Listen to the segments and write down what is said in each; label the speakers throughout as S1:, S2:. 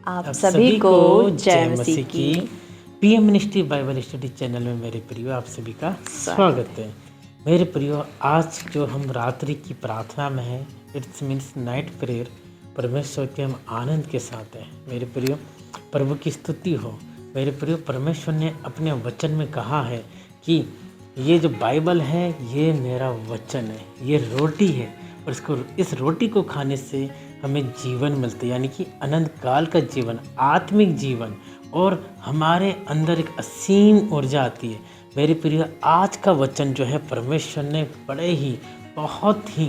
S1: आप
S2: आप
S1: सभी
S2: सभी
S1: को
S2: को
S1: जय मसीह की
S2: PM ministry Bible study channel में मेरे प्रियो आप सभी का
S1: स्वागत
S2: स्वागत है। मेरे प्रियो, आज जो हम रात्रि की प्रार्थना में हैं, इट्स मीन्स नाइट प्रेयर, परमेश्वर के हम आनंद के साथ हैं। मेरे प्रियो, प्रभु की स्तुति हो। मेरे प्रियो, परमेश्वर ने अपने वचन में कहा है कि ये जो बाइबल है ये मेरा वचन है, ये रोटी है और इस रोटी को खाने से हमें जीवन मिलता है, यानी कि अनंत काल का जीवन, आत्मिक जीवन, और हमारे अंदर एक असीम ऊर्जा आती है। मेरे प्रिय, आज का वचन जो है परमेश्वर ने बड़े ही बहुत ही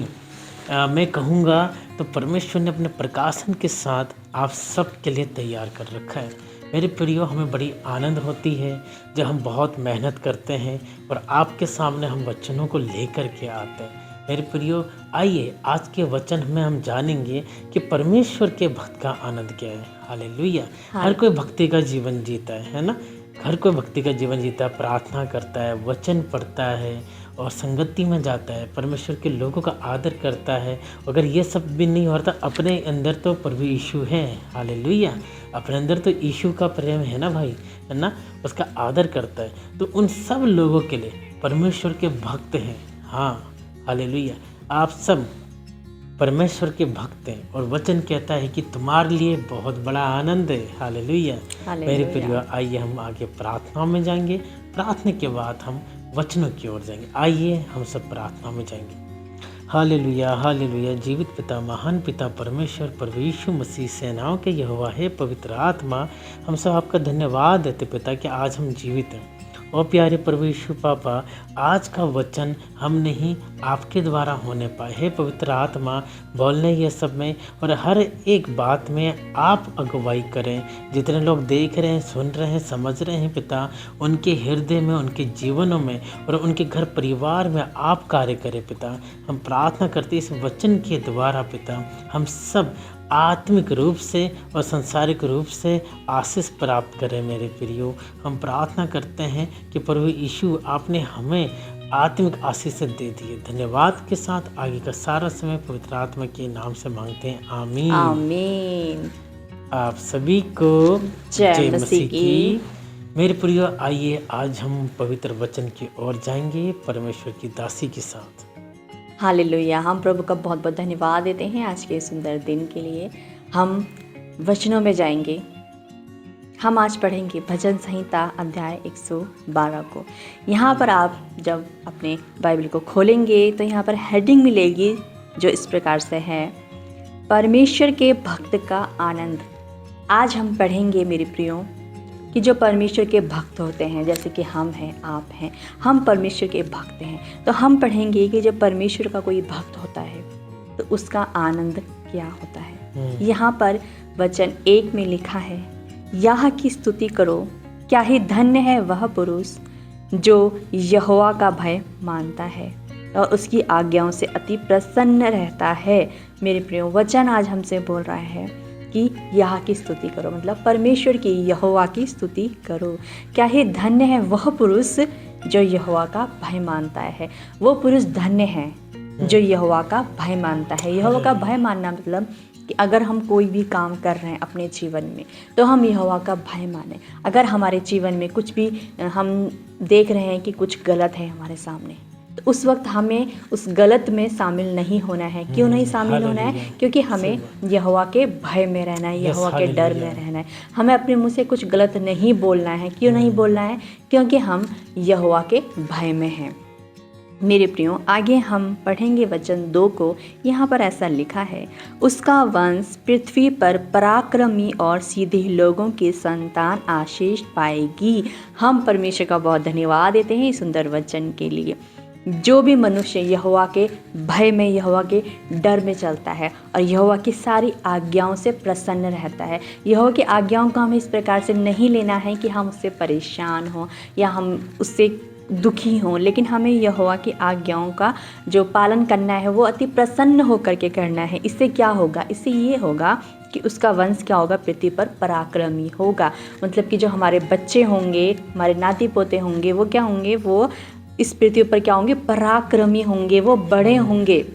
S2: मैं कहूँगा तो परमेश्वर ने अपने प्रकाशन के साथ आप सब के लिए तैयार कर रखा है। मेरे प्रियो, हमें बड़ी आनंद होती है जब हम बहुत मेहनत करते हैं और आपके सामने हम वचनों को लेकर के आते हैं। मेरे प्रियो, आइए आज के वचन में हम जानेंगे कि परमेश्वर के भक्त का आनंद क्या है। हालेलुया। हर कोई भक्ति का जीवन जीता है ना। हर कोई भक्ति का जीवन जीता है, प्रार्थना करता है, वचन पढ़ता है और संगति में जाता है, परमेश्वर के लोगों का आदर करता है। अगर ये सब भी नहीं होता, अपने अंदर तो प्रभु यीशु है। हालेलुया। अपने अंदर तो यीशु का प्रेम है ना भाई, है ना, उसका आदर करता है। तो उन सब लोगों के लिए परमेश्वर के भक्त हैं। हाँ, हालेलुया। आप सब परमेश्वर के भक्त हैं और वचन कहता है कि तुम्हारे लिए बहुत बड़ा आनंद है। हालेलुया। मेरे प्रिय, आइए हम आगे प्रार्थना में जाएंगे। प्रार्थना के बाद हम वचनों की ओर जाएंगे। आइए हम सब प्रार्थना में जाएंगे। Hallelujah, hallelujah. जीवित पिता, महान पिता परमेश्वर, प्रभु यीशु मसीह, सेनाओं के यहोवा है पवित्र आत्मा, हम सब आपका धन्यवाद देते पिता कि आज हम जीवित हैं। और प्यारे प्रभु यीशु पापा, आज का वचन हम नहीं आपके द्वारा होने पाए। है पवित्र आत्मा, बोलने ये सब में और हर एक बात में आप अगुवाई करें। जितने लोग देख रहे हैं, सुन रहे हैं, समझ रहे हैं पिता, उनके हृदय में, उनके जीवनों में और उनके घर परिवार में आप कार्य करें पिता। हम प्रार्थना करते इस वचन के द्वारा पिता हम सब आत्मिक रूप से और सांसारिक रूप से आशीष प्राप्त करें। मेरे प्रियो, हम प्रार्थना करते हैं कि प्रभु यीशु आपने हमें आत्मिक आशीष दे दिए। धन्यवाद के साथ आगे का सारा समय पवित्र आत्मा के नाम से मांगते हैं। आमीन,
S1: आमीन।
S2: आप सभी को जय मसीह की। मेरे प्रियो, आइए आज हम पवित्र वचन की ओर जाएंगे परमेश्वर की दासी के साथ।
S1: हालेलुया। हम प्रभु का बहुत बहुत धन्यवाद देते हैं आज के सुंदर दिन के लिए। हम वचनों में जाएंगे। हम आज पढ़ेंगे भजन संहिता अध्याय 112 को। यहाँ पर आप जब अपने बाइबल को खोलेंगे तो यहाँ पर हेडिंग मिलेगी जो इस प्रकार से है, परमेश्वर के भक्त का आनंद। आज हम पढ़ेंगे मेरे प्रियो कि जो परमेश्वर के भक्त होते हैं, जैसे कि हम हैं, आप हैं, हम परमेश्वर के भक्त हैं, तो हम पढ़ेंगे कि जब परमेश्वर का कोई भक्त होता है तो उसका आनंद क्या होता है। यहाँ पर वचन 1 में लिखा है, यह की स्तुति करो, क्या ही धन्य है वह पुरुष जो यहोवा का भय मानता है और उसकी आज्ञाओं से अति प्रसन्न रहता है। मेरे प्रियो, वचन आज हमसे बोल रहा है कि यह की स्तुति करो, मतलब परमेश्वर की, यहोवा की स्तुति करो। क्या ही धन्य है वह पुरुष जो यहोवा का भय मानता है। वो पुरुष धन्य है जो यहोवा का भय मानता है। यहोवा का भय मानना मतलब कि अगर हम कोई भी काम कर रहे हैं अपने जीवन में तो हम यहोवा का भय माने। अगर हमारे जीवन में कुछ भी हम देख रहे हैं कि कुछ गलत है हमारे सामने, तो उस वक्त हमें उस गलत में शामिल नहीं होना है। क्यों नहीं शामिल होना है? क्योंकि हमें यहोवा के भय में रहना है, यहोवा के डर में रहना है। हमें अपने मुंह से कुछ गलत नहीं बोलना है। क्यों नहीं बोलना है? क्योंकि हम यहोवा के भय में हैं। मेरे प्रियो, आगे हम पढ़ेंगे वचन 2 को। यहाँ पर ऐसा लिखा है, उसका वंश पृथ्वी पर पराक्रमी और सीधे लोगों की संतान आशीष पाएगी। हम परमेश्वर का बहुत धन्यवाद देते हैं इस सुंदर वचन के लिए। जो भी मनुष्य यहोवा के भय में, यहोवा के डर में चलता है और यहोवा की सारी आज्ञाओं से प्रसन्न रहता है। यहोवा की आज्ञाओं को हमें इस प्रकार से नहीं लेना है कि हम उससे परेशान हों या हम उससे दुखी हों, लेकिन हमें यहोवा की आज्ञाओं का जो पालन करना है वो अति प्रसन्न होकर के करना है। इससे क्या होगा? इससे ये होगा कि उसका वंश क्या होगा? पृथ्वी पर पराक्रमी होगा। मतलब कि जो हमारे बच्चे होंगे, हमारे नाती पोते होंगे, वो क्या होंगे? वो इस पृथ्वी पर क्या होंगे? पराक्रमी होंगे, वो बड़े होंगे।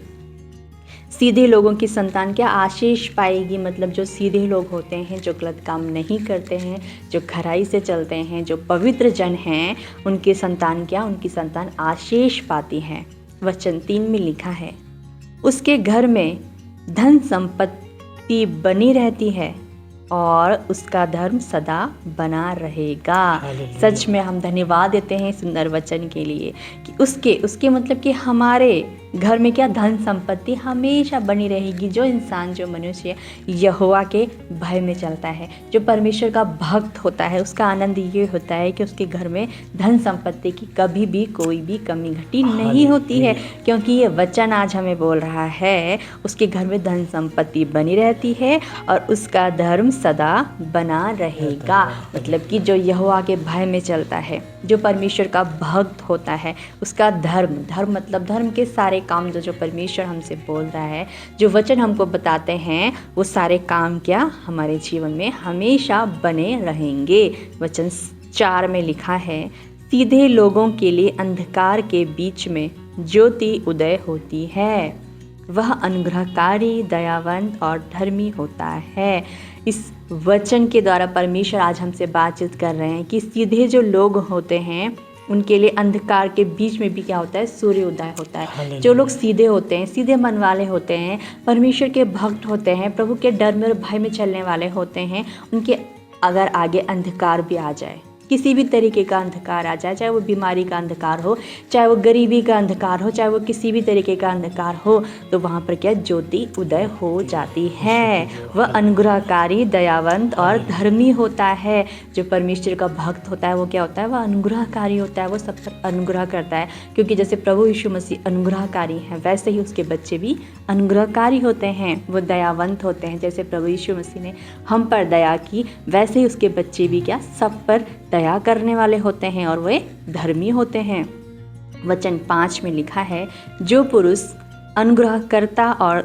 S1: सीधे लोगों की संतान क्या आशीष पाएगी, मतलब जो सीधे लोग होते हैं, जो गलत काम नहीं करते हैं, जो खराई से चलते हैं, जो पवित्र जन हैं, उनकी संतान क्या, उनकी संतान आशीष पाती है। वचन 3 में लिखा है, उसके घर में धन संपत्ति बनी रहती है और उसका धर्म सदा बना रहेगा।
S2: हालेलुया।
S1: सच में हम धन्यवाद देते हैं सुंदर वचन के लिए कि उसके मतलब कि हमारे घर में क्या धन संपत्ति हमेशा बनी रहेगी। जो इंसान, जो मनुष्य यहोवा के भय में चलता है, जो परमेश्वर का भक्त होता है, उसका आनंद ये होता है कि उसके घर में धन संपत्ति की कभी भी कोई भी कमी घटी नहीं होती है, क्योंकि ये वचन आज हमें बोल रहा है उसके घर में धन संपत्ति बनी रहती है और उसका धर्म सदा बना रहेगा। मतलब कि जो यहोवा के भय में चलता है, जो परमेश्वर का भक्त होता है, उसका धर्म मतलब धर्म के सारे काम जो परमेश्वर हमसे बोल रहा है, जो वचन हमको बताते हैं, वो सारे काम क्या हमारे जीवन में हमेशा बने रहेंगे। वचन 4 में लिखा है, सीधे लोगों के लिए अंधकार के बीच में ज्योति उदय होती है, वह अनुग्रहकारी, दयावंत और धर्मी होता है। इस वचन के द्वारा परमेश्वर आज हमसे बातचीत कर रहे हैं कि सीधे जो लोग होते हैं उनके लिए अंधकार के बीच में भी क्या होता है, सूर्य उदय होता है। जो लोग सीधे होते हैं, सीधे मन वाले होते हैं, परमेश्वर के भक्त होते हैं, प्रभु के डर में और भय में चलने वाले होते हैं, उनके अगर आगे अंधकार भी आ जाए, किसी भी तरीके का अंधकार आ जाए, चाहे वो बीमारी का अंधकार हो, चाहे वो गरीबी का अंधकार हो, चाहे वो किसी भी तरीके का अंधकार हो, तो वहाँ पर क्या ज्योति उदय हो जाती है। वह अनुग्रहकारी, दयावंत और धर्मी होता है। जो परमेश्वर का भक्त होता है वो क्या होता है, वह अनुग्रहकारी होता है, वो सब पर अनुग्रह करता है। क्योंकि जैसे प्रभु यीशु मसीह अनुग्रहकारी हैं, वैसे ही उसके बच्चे भी अनुग्रहकारी होते हैं, वो दयावंत होते हैं। जैसे प्रभु यीशु मसीह ने हम पर दया की, वैसे ही उसके बच्चे भी क्या सब पर दया करने वाले होते हैं और वे धर्मी होते हैं। वचन 5 में लिखा है, जो पुरुष अनुग्रह करता और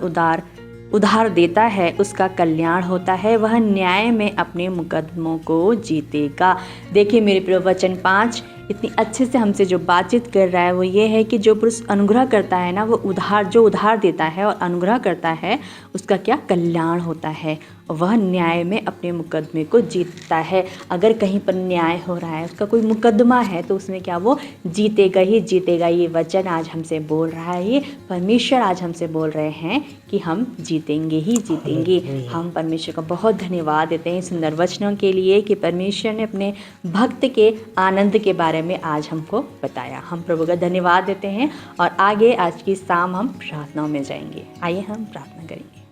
S1: उधार देता है, उसका कल्याण होता है, वह न्याय में अपने मुकदमों को जीतेगा। देखिए मेरे प्रिय, वचन 5 इतनी अच्छे से हमसे जो बातचीत कर रहा है वो ये है कि जो पुरुष अनुग्रह करता है ना, वो उधार देता है और अनुग्रह करता है, उसका क्या कल्याण होता है, वह न्याय में अपने मुकदमे को जीतता है। अगर कहीं पर न्याय हो रहा है, उसका कोई मुकदमा है, तो उसमें क्या वो जीतेगा ही जीतेगा। ये वचन आज हमसे बोल रहा है, ये परमेश्वर आज हमसे बोल रहे हैं कि हम जीतेंगे ही जीतेंगे। हम परमेश्वर का बहुत धन्यवाद देते हैं सुंदर वचनों के लिए कि परमेश्वर ने अपने भक्त के आनंद के बारे में आज हमको बताया। हम प्रभु का धन्यवाद देते हैं और आगे आज की शाम हम प्रार्थनाओं में जाएंगे। आइए हम प्रार्थना करेंगे।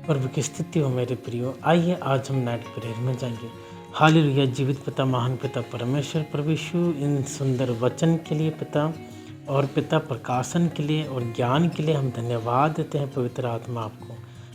S2: प्रभु की स्तुति हो मेरे प्रियो, आइए आज हम नाइट प्रेयर में जाएंगे। हालेलुया। जीवित पिता, महान पिता परमेश्वर, प्रभु यीशु, इन सुंदर वचन के लिए पिता, और पिता प्रकाशन के लिए और ज्ञान के लिए हम धन्यवाद देते हैं पवित्र आत्मा आपको।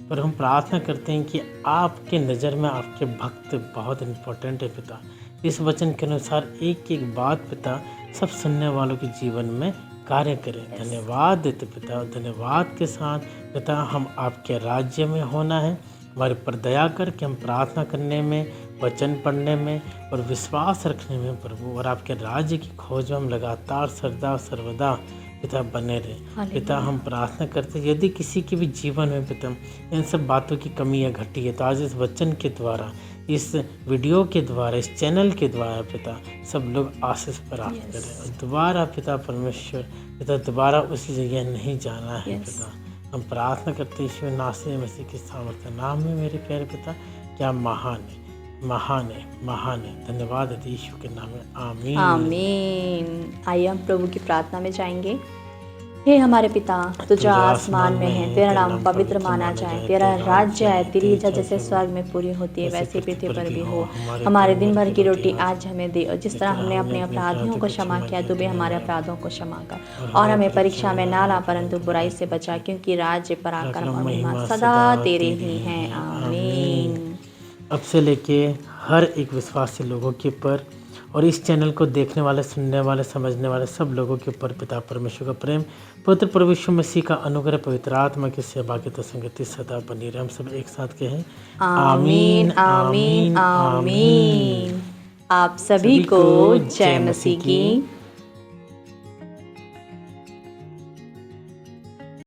S2: पर हम प्रार्थना करते हैं कि आपके नज़र में आपके भक्त बहुत इम्पोर्टेंट है पिता। इस वचन के अनुसार एक एक बात पिता सब सुनने वालों के जीवन में कार्य करें। धन्यवाद देते पिता। धन्यवाद के साथ पिता हम आपके राज्य में होना है, हमारे पर दया करके हम प्रार्थना करने में, वचन पढ़ने में और विश्वास रखने में प्रभु, और आपके राज्य की खोज में हम लगातार सदा सर्वदा पिता बने रहे। पिता हम प्रार्थना करते, यदि किसी के भी जीवन में पिता इन सब बातों की कमी या घटी है, तो आज इस वचन के द्वारा, इस वीडियो के द्वारा, इस चैनल के द्वारा पिता सब लोग आशीष प्राप्त करें और दोबारा पिता परमेश्वर पिता दोबारा उसी जगह नहीं जाना है पिता। हम प्रार्थना करते यीशु नासरी मसीह के सामर्थ्य नाम में मेरे प्यारे पिता। क्या महान है, महान है, महान है। धन्यवाद है यीशु के नाम में, आमीन
S1: आमीन। आइए हम प्रभु की प्रार्थना में जाएंगे। हे हमारे पिता, तू जो आसमान में है, तेरा नाम पवित्र माना जाए, तेरा राज्य आए, तेरी इच्छा जैसे स्वर्ग में पूरी होती है वैसे पृथ्वी पर भी हो। हमारे दिन भर की रोटी आज हमें दे, और जिस तरह हमने अपने अपराधियों को क्षमा किया, तू भी हमारे अपराधों को क्षमा कर, और हमें परीक्षा में ना ला, परंतु बुराई से बचा, क्योंकि राज्य, पराक्रम और महिमा सदा तेरे ही हैं। आमीन।
S2: अब से लेके हर एक विश्वासी लोगों के ऊपर और इस चैनल को देखने वाले, सुनने वाले, समझने वाले सब लोगों के ऊपर पिता परमेश्वर का प्रेम, पवित्र प्रभु यीशु मसीह का अनुग्रह, पवित्र आत्मा की सेवा की तो संगति सदा बनी रहे। हम सब एक साथ कहें
S1: आमीन, आमीन, आमीन। आप सभी को जय मसीह की